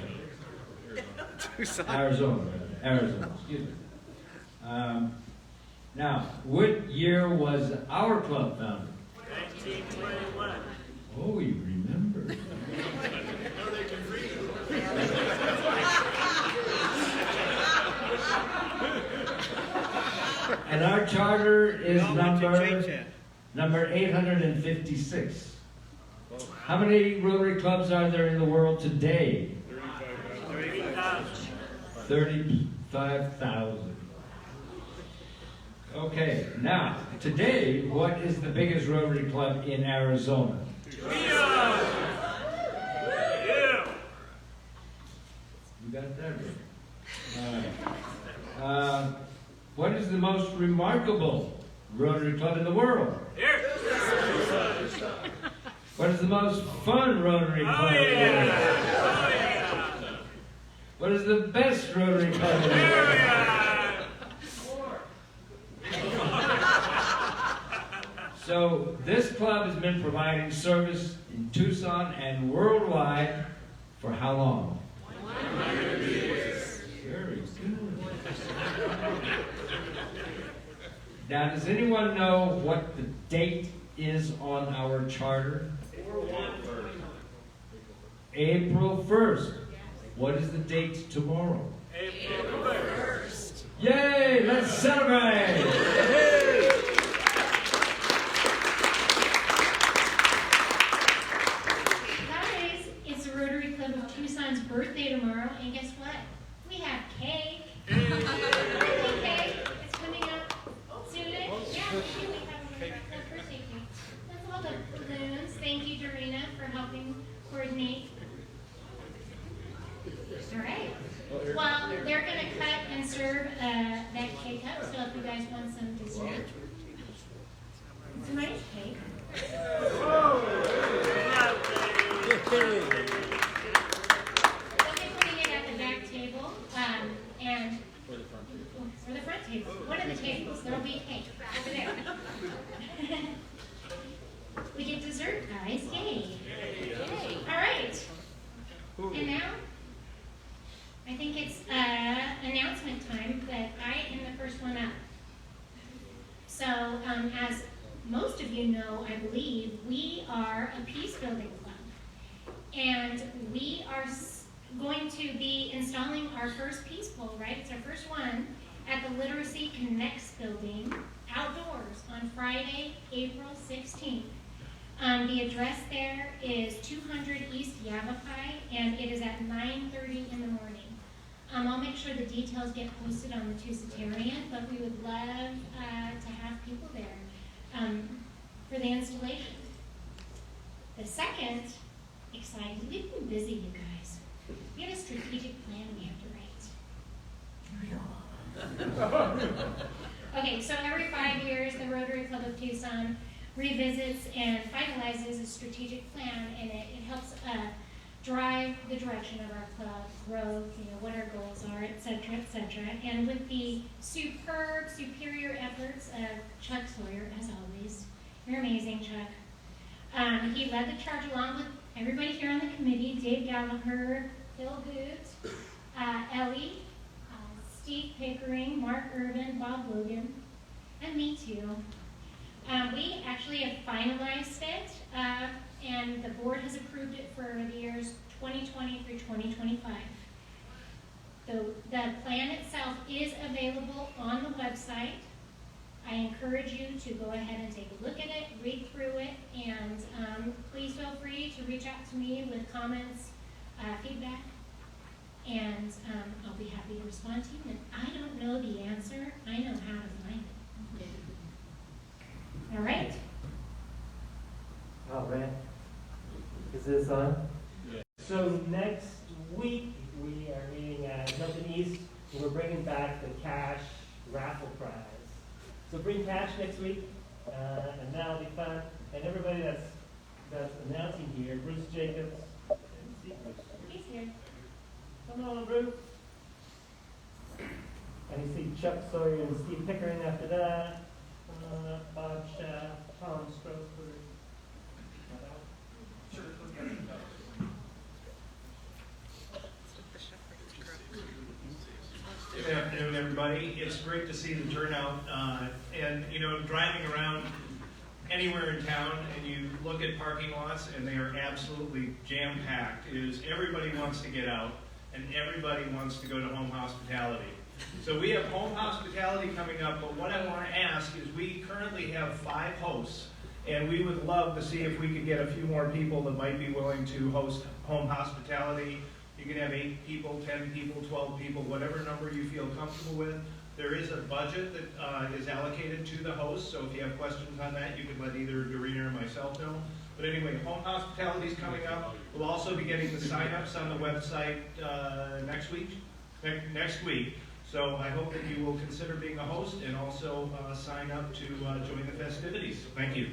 Arizona, excuse me. Now, what year was our club founded? 1921. Oh, you remember. number is We all want to change number 856. How many Rotary clubs are there in the world today? 35,000. 35,000. Okay, now, today, what is the biggest Rotary club in Arizona? Yeah. You got that right. All right. What is the most remarkable Rotary club in the world? Here. What is the most fun Rotary club in the world? What is the best Rotary club in the world? So this club has been providing service in Tucson and worldwide for how long? 100 years. Very good. Now, does anyone know what the date is on our charter? April 1st. What is the date tomorrow? April 1st. Yay! Let's celebrate! Guys, it's the Rotary Club of Tucson's birthday tomorrow, and guess what? We have cake. Birthday cake. It's coming up soon. Yeah, we have a birthday cake. That's all the balloons. Thank you, Dorina, for helping coordinate. All right. Well, they're going to cut and serve that cake up, so if you guys want some dessert. It's a nice cake. We'll be putting it at the back table, and for the front table. One of the tables, there'll be cake over there. We get dessert, guys. Yay! All right. And now, I think it's announcement time, but I am the first one up. So, as most of you know, I believe, we are a peace building club. And we are going to be installing our first peace pole, right? It's our first one at the Literacy Connects building, outdoors, on Friday, April 16th. The address there is 200 East Yavapai, and it is at 9:30 in the morning. I'll make sure the details get posted on the Tucson, but we would love to have people there for the installation. The second, exciting, we've been busy, you guys. We have a strategic plan we have to write. Okay, so every 5 years, the Rotary Club of Tucson revisits and finalizes a strategic plan, and it helps drive the direction of our club, growth, what our goals are, et cetera, and with the superior efforts of Chuck Sawyer, as always. You're amazing, Chuck. He led the charge along with everybody here on the committee: Dave Gallagher, Phil Boot, Ellie, Steve Pickering, Mark Irvin, Bob Logan, and me too. We actually have finalized it, and the board has approved it for the years 2020 through 2025. The plan itself is available on the website. I encourage you to go ahead and take a look at it, read through it, and please feel free to reach out to me with comments, feedback, and I'll be happy to respond to you. If I don't know the answer, I know how to find it. All right. All right. Is this on? Yeah. So next week we are meeting at Milton East, and we're bringing back the cash raffle prize. So bring cash next week, and that'll be fun. And everybody that's announcing here, Bruce Jacobs. He's here. Come on, Bruce. And you see Chuck Sawyer and Steve Pickering after that. Bob Schaff, Tom Strasburg. Good afternoon, everybody. It's great to see the turnout. And, driving around anywhere in town and you look at parking lots and they are absolutely jam-packed. Everybody wants to get out. and everybody wants to go to home hospitality. So we have home hospitality coming up, but what I want to ask is we currently have 5 hosts, and we would love to see if we could get a few more people that might be willing to host home hospitality. You can have 8 people, 10 people, 12 people, whatever number you feel comfortable with. There is a budget that is allocated to the host, so if you have questions on that, you can let either Doreen or myself know. But anyway, home hospitality is coming up. We'll also be getting the sign-ups on the website next week. So I hope that you will consider being a host and also sign up to join the festivities. Thank you.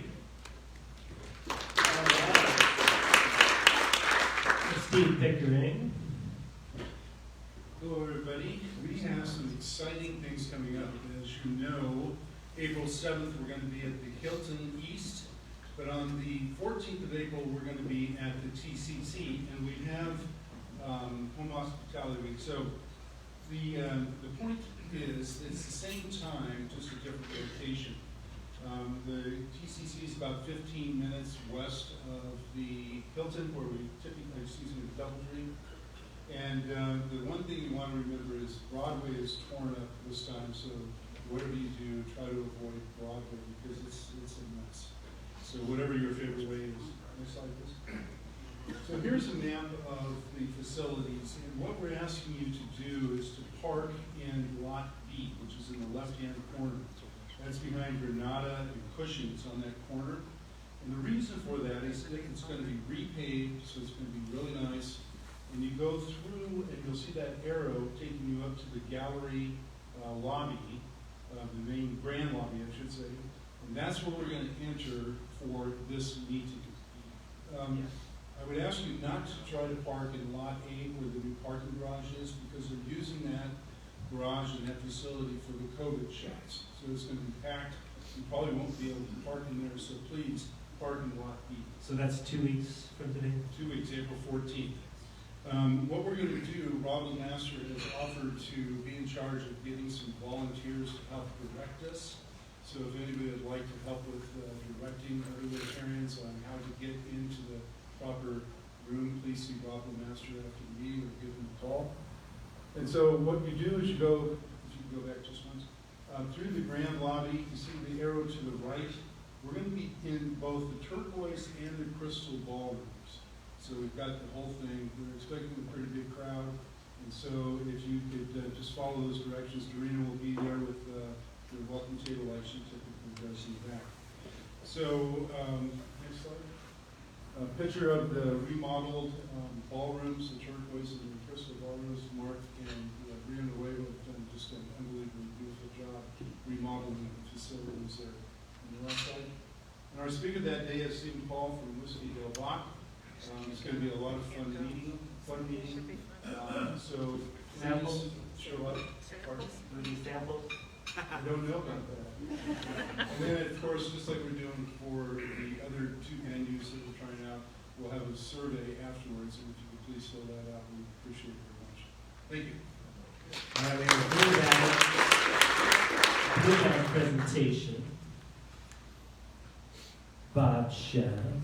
Steve Pickering. Hello, everybody. We have some exciting things coming up. As you know, April 7th, we're going to be at the Hilton East, but on the 14th of April, we're going to be at the TCC, and we have Home Hospitality Week. So the point is, it's the same time, just a different location. The TCC is about 15 minutes west of the Hilton, where we typically, the DoubleTree. And the one thing you want to remember is Broadway is torn up this time, so whatever you do, try to avoid Broadway because it's a mess. So whatever your favorite way is. Next slide, please. So here's a map of the facilities, and what we're asking you to do is to park in Lot B, which is in the left-hand corner. That's behind Granada and Cushing's on that corner. And the reason for that is that it's going to be repaved, so it's going to be really nice. And you go through, and you'll see that arrow taking you up to the gallery lobby, the main grand lobby, I should say. And that's where we're going to enter for this meeting. I would ask you not to try to park in Lot A where the new parking garage is, because they're using that garage and that facility for the COVID shots. So it's going to be packed. You probably won't be able to park in there, so please park in Lot B. So that's 2 weeks from today? 2 weeks, April 14th. What we're going to do, Robin Master has offered to be in charge of getting some volunteers to help direct us. So if anybody would like to help with directing other Rotarians on how to get into the proper room, please see Robin Master after the meeting or give him a call. And so what you do is you go, if you can go back just once, through the grand lobby, you see the arrow to the right. We're going to be in both the turquoise and the crystal ballrooms. So we've got the whole thing. We're expecting a pretty big crowd. And so if you could just follow those directions, Dorina will be there with the welcome table like she typically does in the back. So, next slide. A picture of the remodeled ballrooms, the turquoise and the crystal ballrooms. Mark and Brianna Nuevo have done just an unbelievably beautiful job remodeling the facilities there. On the left side. And our speaker that day is Stephen Paul from Whiskey Del Bach. It's going to be a lot of fun meeting. So samples, show up. Samples. I don't know about that. And then, of course, just like we're doing for the other 2 venues that we're trying out, we'll have a survey afterwards, and if you could please fill that out, we appreciate it very much. Thank you. All right, we're going to do that presentation. Bob Shannon.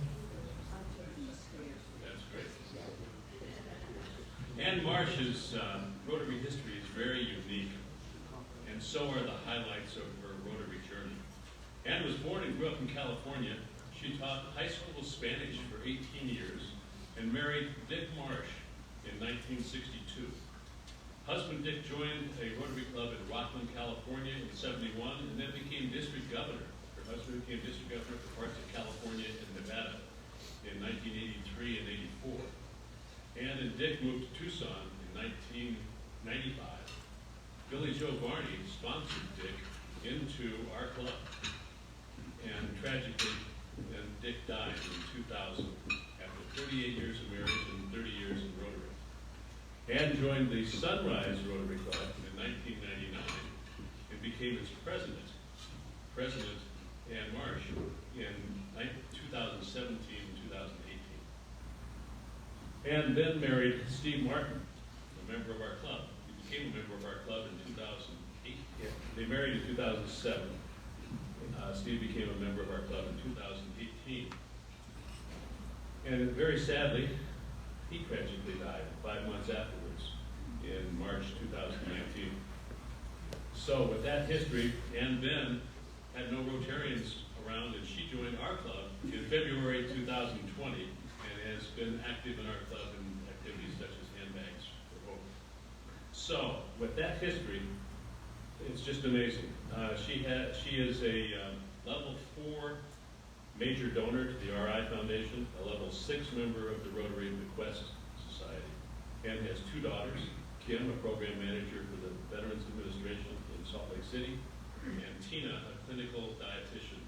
That's great. Ann Marsh's Rotary history is very unique, and so are the highlights of her Rotary journey. Ann was born and grew up in California. She taught high school Spanish for 18 years and married Dick Marsh in 1962. Husband Dick joined a Rotary Club in Rockland, California in '71 and then became district governor. Her husband became district governor for parts of California and Nevada in 1983 and '84. Ann and Dick moved to Tucson in 1995. Billy Joe Varney sponsored Dick into our club. And tragically, then Dick died in 2000 after 38 years of marriage and 30 years in Rotary. Ann joined the Sunrise Rotary Club in 1999 and became its president, President Ann Marsh, in 2017 and 2018. Ann then married Steve Martin, a member of our club. He became a member of our club in 2008. They married in 2007. Steve became a member of our club in 2018. And very sadly, he tragically died 5 months afterwards So with that history, Ann then had no Rotarians around, and she joined our club in February 2020 and has been active in our club in activities such as handbags for hope. So with that history, it's just amazing. She is a level 4 major donor to the RI Foundation, a level 6 member of the Rotary Bequest Society, and has 2 daughters, Kim, a program manager for the Veterans Administration in Salt Lake City, and Tina, a clinical dietitian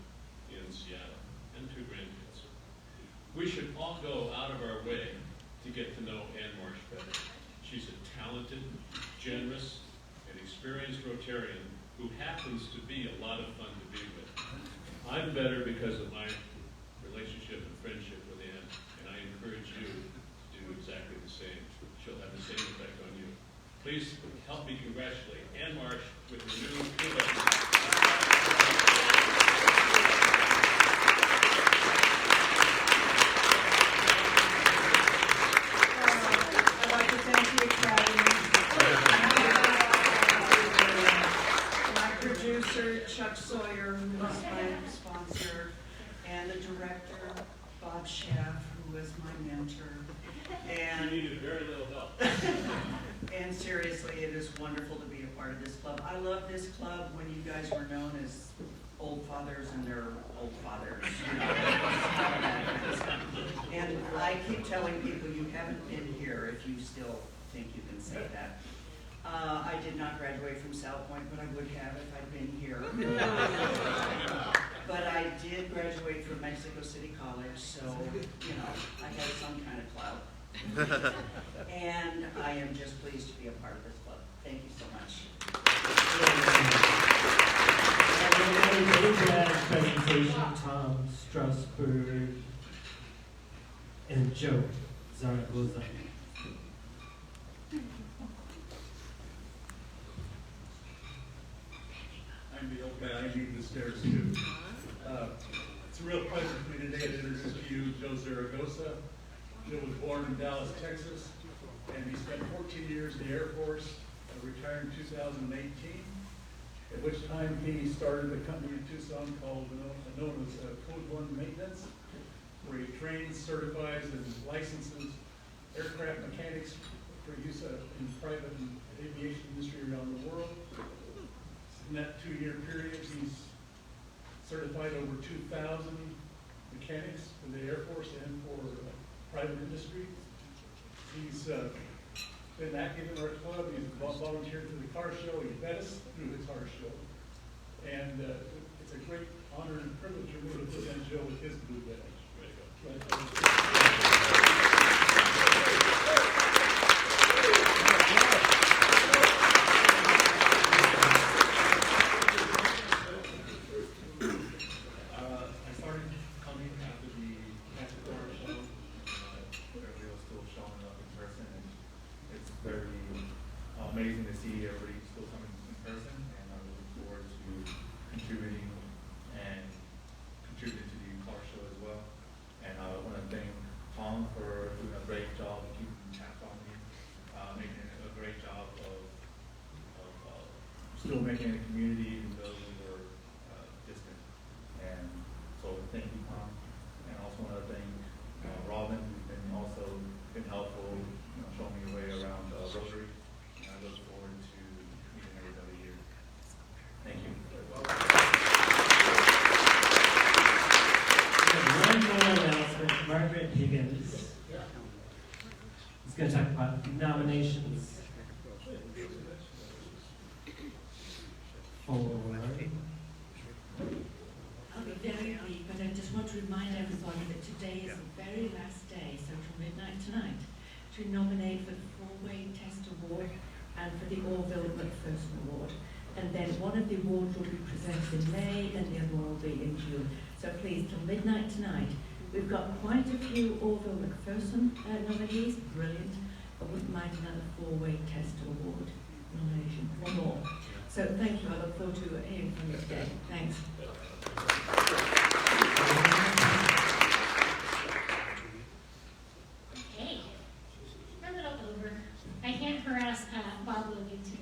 in Seattle, and 2 grandkids. We should all go out of our way to get to know Ann Marsh better. She's a talented, generous, and experienced Rotarian who happens to be a lot of fun to be with. I'm better because of my relationship and friendship with Ann, and I encourage you to do exactly the same. She'll have the same effect on you. Please help me congratulate Ann Marsh with her new I'd like to thank the Academy, my producer, Chuck Sawyer, who was my sponsor, and the director, Bob Schaff, who was my mentor. And you needed very little help. And seriously, it is wonderful to be a part of this club. I love this club when you guys were known as old fathers and their old fathers. You know, that kind of stuff. And I keep telling people you haven't been here if you still think you can say that. I did not graduate from South Point, but I would have if I'd been here. But I did graduate from Mexico City College, so, you know, I had some kind of clout. And I am just pleased to be a part of this club. Thank you so much. Presentation, Tom Strasberg and Joe Zaragoza. I'm the old guy, I need the stairs too. It's a real pleasure for me today to introduce to you Joe Zaragoza. Joe was born in Dallas, Texas, and he spent 14 years in the Air Force, retired in 2018, at which time he started a company in Tucson called, known as Code 1 Maintenance, where he trains, certifies, and licenses aircraft mechanics for use in private and aviation industry around the world. In that 2-year period, he's certified over 2,000 mechanics for the Air Force and for private industry. He's been active in our club. He's volunteered for the car show. He met us through the car show. And it's a great honor and privilege for me to present Joe with his blue badge. I started coming after the car show. Everybody was still showing up in person, and it's very amazing to see everybody still coming in person, and I look forward to contributing to the car show as well. And I want to thank Tom for doing a great job of keeping tabs on me, making a great job of still making a community even though we were distant. And so thank you, Tom. And I also want to thank Robin, who's been helpful, showing me the way around Rotary. And I look forward to meeting everybody here. Thank you. One more announcement. Margaret Higgins is going to talk about nominations for. I'll be very brief, but I just want to remind everybody that today is the very last day, so from midnight tonight, to nominate for the 4-Way Test Award and for the Orville McPherson Award. And then one of the awards will be presented in May, and the other one will be in June. So please, till midnight tonight, we've got quite a few Orville McPherson nominees, brilliant. I wouldn't mind another 4-Way Test Award nomination, or more. So thank you, I look forward to hearing from you today. Thanks. Okay, a little over. I can't harass Bob Logan today.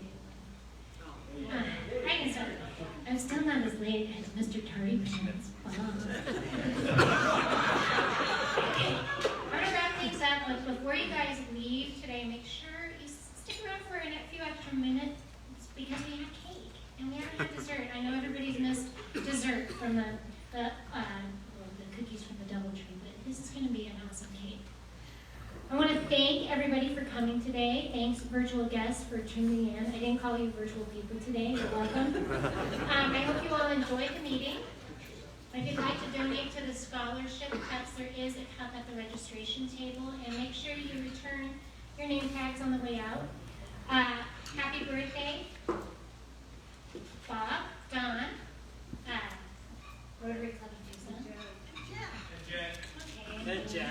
I not as late as Mr. Tardy Pants. Okay, we're gonna wrap things up, but before you guys leave today, make sure you stick around for a few extra minutes because we have cake and we haven't had dessert. I know everybody's missed dessert from the cookies from the DoubleTree, but this is going to be an awesome cake. I want to thank everybody for coming today. Thanks, virtual guests, for tuning in. I didn't call you virtual people today. You're welcome. I hope you all enjoyed the meeting. If you'd like to donate to the scholarship cups, there is a cup at the registration table, and make sure you return your name tags on the way out. Happy birthday, Bob, Don, Rotary Club of Tucson. Good job.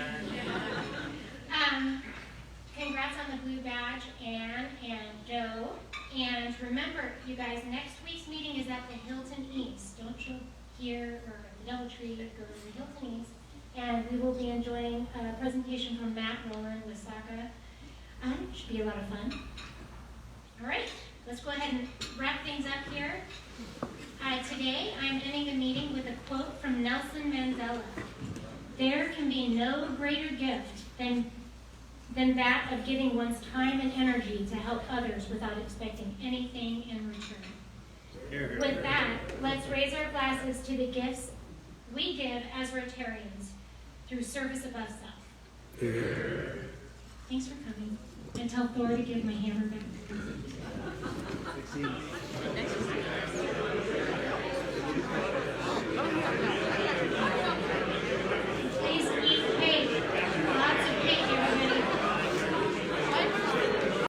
Congrats on the blue badge, Ann and Joe. And remember, you guys, next week's meeting is at the Hilton East. Don't show here or at the DoubleTree, go to the Hilton East. And we will be enjoying a presentation from Matt Roland with Saka. Should be a lot of fun. All right, let's go ahead and wrap things up here. Today, I'm ending the meeting with a quote from Nelson Mandela. There can be no greater gift than that of giving one's time and energy to help others without expecting anything in return. With that, let's raise our glasses to the gifts we give as Rotarians through service above self. Thanks for coming. And tell Thor to give my hammer back. Oh, yeah.